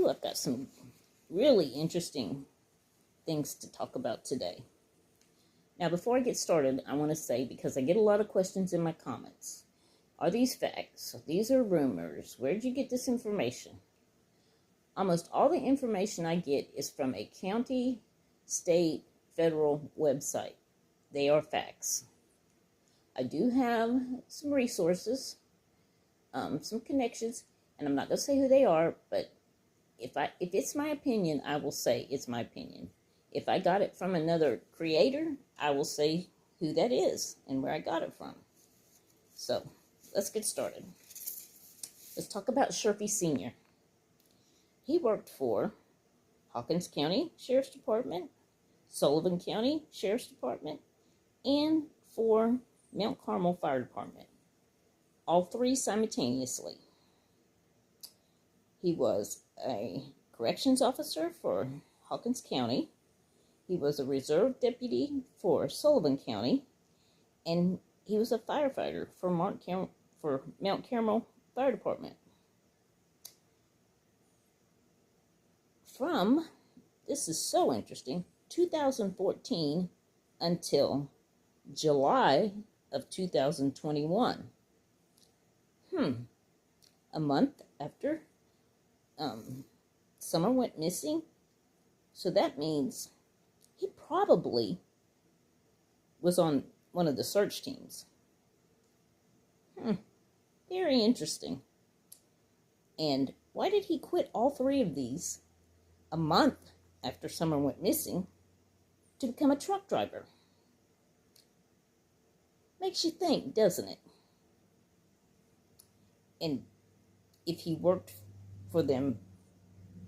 Ooh, I've got some really interesting things to talk about today. Now, before I get started, I want to say, because I get a lot of questions in my comments, are these facts? These are rumors. Where did you get this information? Almost all the information I get is from a county, state, federal website. They are facts. I do have some resources, some connections, and I'm not going to say who they are, but if it's my opinion, I will say it's my opinion. If I got it from another creator, I will say who that is and where I got it from. So, let's get started. Let's talk about Sherfey Sr. He worked for Hawkins County Sheriff's Department, Sullivan County Sheriff's Department, and for Mount Carmel Fire Department. All three simultaneously. He was a corrections officer for Hawkins County. He was a reserve deputy for Sullivan County, and he was a firefighter for Mount Carmel Fire Department. From, this is so interesting, 2014 until July of 2021. A month after Summer went missing. So that means he probably was on one of the search teams. Very interesting. And why did he quit all three of these a month after Summer went missing to become a truck driver? Makes you think, doesn't it? And if he worked for them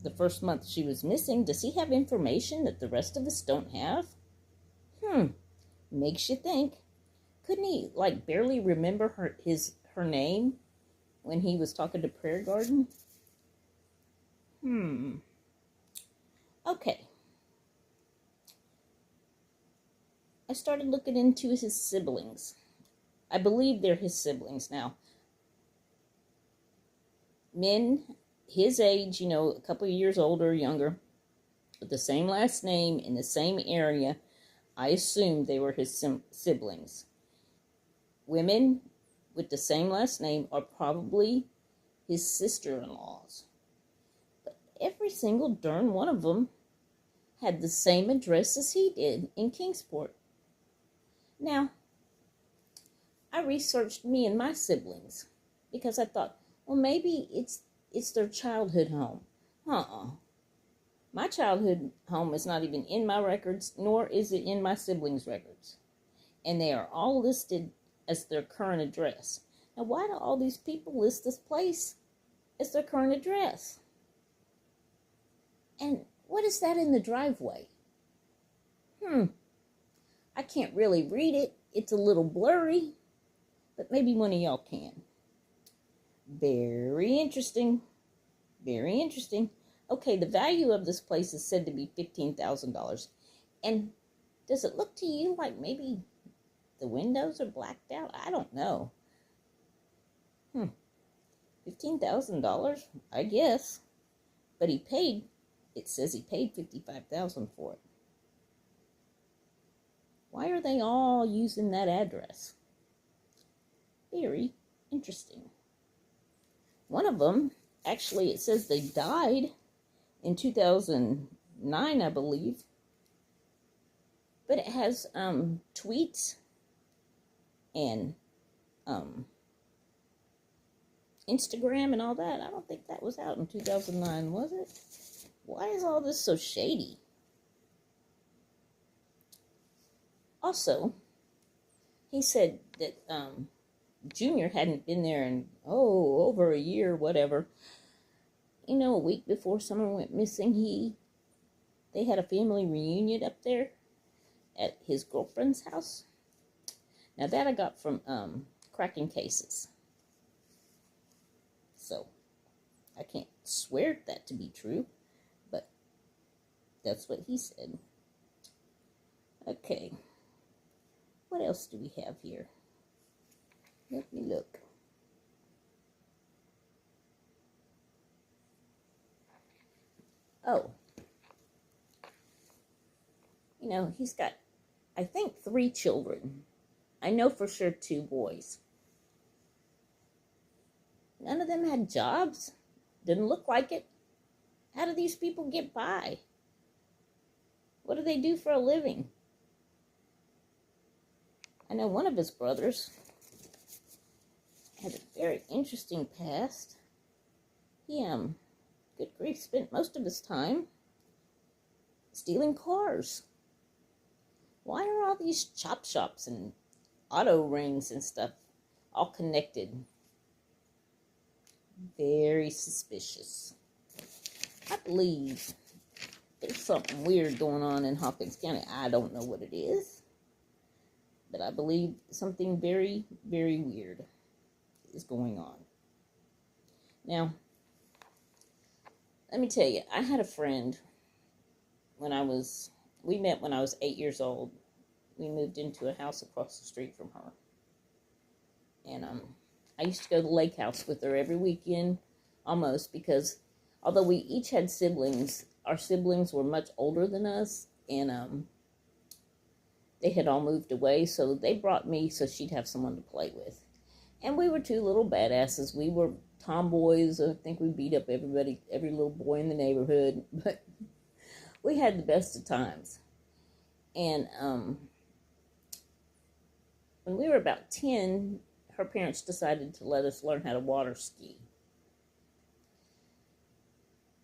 the first month she was missing, does he have information that the rest of us don't have? Makes you think. Couldn't he, barely remember her name when he was talking to Prayer Garden? Okay. I started looking into his siblings. I believe they're his siblings now. Men his age, a couple of years older or younger, with the same last name in the same area. I assumed they were his siblings. Women with the same last name are probably his sister-in-laws. But every single darn one of them had the same address as he did in Kingsport. Now, I researched me and my siblings because I thought, well, maybe it's their childhood home. My childhood home is not even in my records, nor is it in my siblings' records. And they are all listed as their current address. Now, why do all these people list this place as their current address? And what is that in the driveway? I can't really read it. It's a little blurry, but maybe one of y'all can. Very interesting. Very interesting. Okay, the value of this place is said to be $15,000. And does it look to you like maybe the windows are blacked out? I don't know. $15,000, I guess. But it says he paid $55,000 for it. Why are they all using that address? Very interesting. One of them, actually, it says they died in 2009, I believe. But it has tweets and Instagram and all that. I don't think that was out in 2009, was it? Why is all this so shady? Also, he said that Junior hadn't been there in, over a year, whatever. A week before Summer went missing, they had a family reunion up there at his girlfriend's house. Now, that I got from Cracking Cases. So, I can't swear that to be true, but that's what he said. Okay. What else do we have here? Let me look. Oh, he's got, I think, 3 children. I know for sure 2 boys. None of them had jobs. Didn't look like it. How do these people get by? What do they do for a living? I know one of his brothers had a very interesting past. He, good grief, spent most of his time stealing cars. Why are all these chop shops and auto rings and stuff all connected? Very suspicious. I believe there's something weird going on in Hawkins County. I don't know what it is, but I believe something very, very weird is going on. Now, let me tell you, I had a friend we met when I was 8 years old. We moved into a house across the street from her. And I used to go to the lake house with her every weekend, almost, because although we each had siblings, our siblings were much older than us, and they had all moved away, so they brought me so she'd have someone to play with. And we were 2 little badasses. We were tomboys. I think we beat up everybody, every little boy in the neighborhood, but we had the best of times. And when we were about 10, her parents decided to let us learn how to water ski.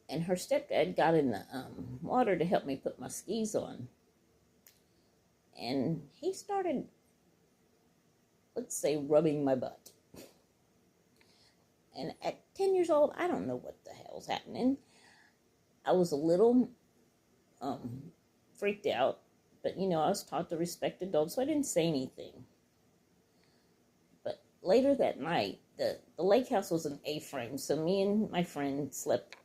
And her stepdad got in the water to help me put my skis on. And he started, let's say, rubbing my butt. And at 10 years old, I don't know what the hell's happening. I was a little freaked out. But, I was taught to respect adults, so I didn't say anything. But later that night, the lake house was an A-frame, so me and my friend slept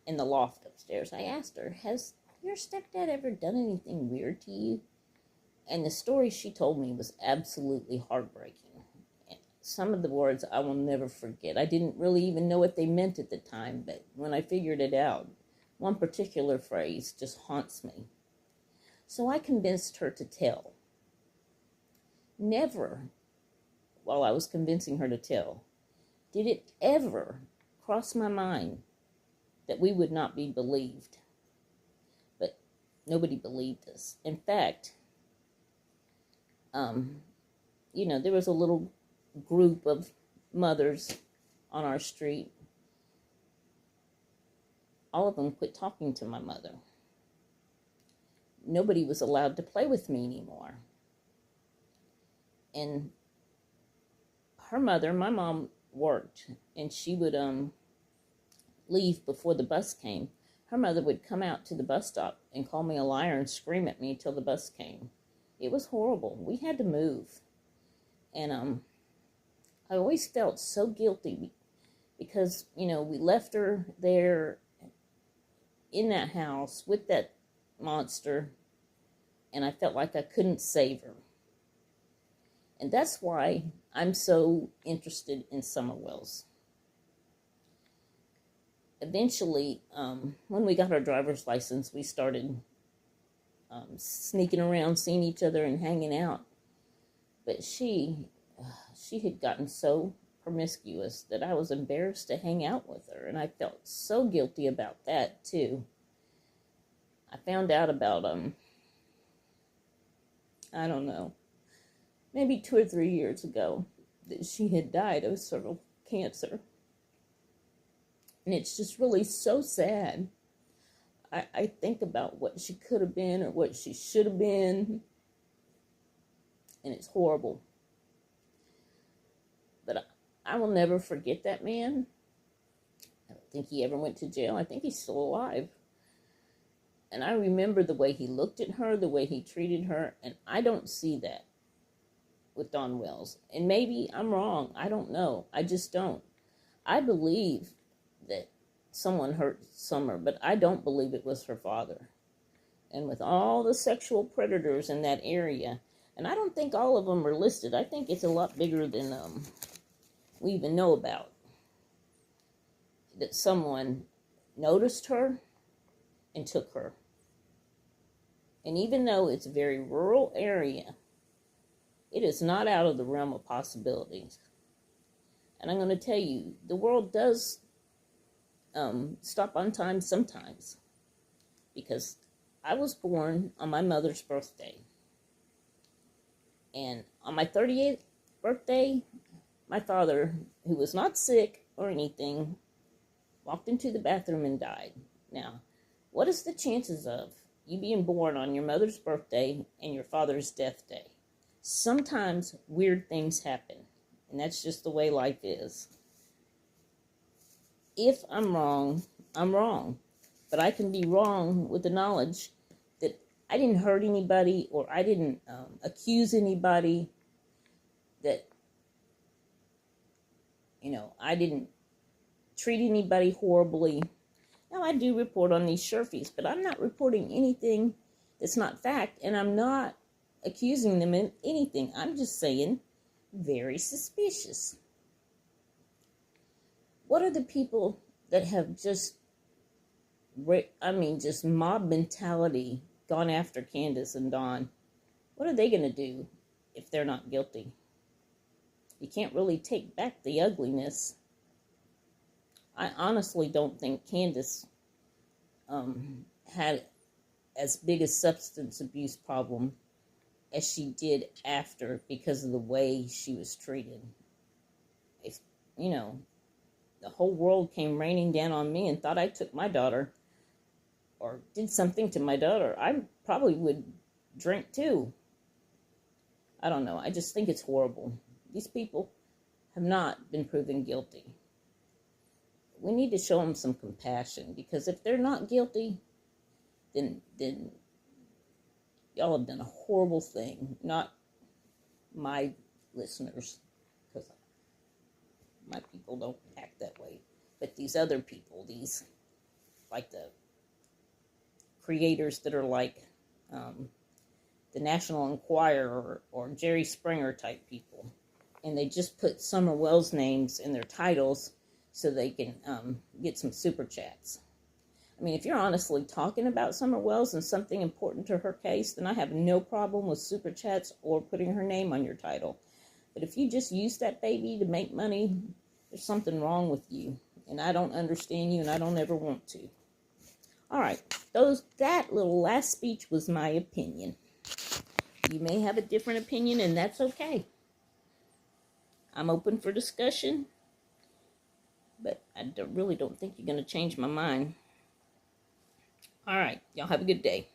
in the loft upstairs. I asked her, has your stepdad ever done anything weird to you? And the story she told me was absolutely heartbreaking. And some of the words I will never forget. I didn't really even know what they meant at the time, but when I figured it out, one particular phrase just haunts me. So I convinced her to tell. Never, while I was convincing her to tell, did it ever cross my mind that we would not be believed. But nobody believed us. In fact, there was a little group of mothers on our street. All of them quit talking to my mother. Nobody was allowed to play with me anymore. And her mother, my mom, worked, and she would leave before the bus came. Her mother would come out to the bus stop and call me a liar and scream at me till the bus came. It was horrible. We had to move. And I always felt so guilty because, we left her there in that house with that monster, and I felt like I couldn't save her. And that's why I'm so interested in summer wells. Eventually, when we got our driver's license, we started sneaking around, seeing each other and hanging out. But she had gotten so promiscuous that I was embarrassed to hang out with her, and I felt so guilty about that too. I found out about I don't know, maybe 2 or 3 years ago, that she had died of cervical cancer. And it's just really so sad. I think about what she could have been or what she should have been, and it's horrible. But I will never forget that man. I don't think he ever went to jail. I think he's still alive. And I remember the way he looked at her, the way he treated her, and I don't see that with Dawn Wells. And maybe I'm wrong. I don't know. I just don't. I believe that someone hurt Summer, but I don't believe it was her father. And with all the sexual predators in that area, and I don't think all of them are listed. I think it's a lot bigger than we even know about. That someone noticed her and took her. And even though it's a very rural area, it is not out of the realm of possibilities. And I'm going to tell you, the world does stop on time sometimes. Because I was born on my mother's birthday. And on my 38th birthday, my father, who was not sick or anything, walked into the bathroom and died. Now, what is the chances of you being born on your mother's birthday and your father's death day? Sometimes weird things happen, and that's just the way life is. If I'm wrong, I'm wrong. But I can be wrong with the knowledge that I didn't hurt anybody, or I didn't accuse anybody, that, I didn't treat anybody horribly. Now, I do report on these Sherfeys, but I'm not reporting anything that's not fact, and I'm not accusing them of anything. I'm just saying, very suspicious. What are the people that have just mob mentality gone after Candace and Dawn? What are they going to do if they're not guilty? You can't really take back the ugliness. I honestly don't think Candace had as big a substance abuse problem as she did after, because of the way she was treated. If, the whole world came raining down on me and thought I took my daughter or did something to my daughter, I probably would drink too. I don't know. I just think it's horrible. These people have not been proven guilty. We need to show them some compassion, because if they're not guilty, then y'all have done a horrible thing. Not my listeners, because my people don't act that way. But these other people, these, like the creators that are like the National Enquirer or Jerry Springer type people, and they just put Summer Wells' names in their titles so they can get some super chats. I mean, if you're honestly talking about Summer Wells and something important to her case, then I have no problem with super chats or putting her name on your title. But if you just use that baby to make money, there's something wrong with you. And I don't understand you, and I don't ever want to. All right, that little last speech was my opinion. You may have a different opinion, and that's okay. I'm open for discussion, but I really don't think you're going to change my mind. All right, y'all have a good day.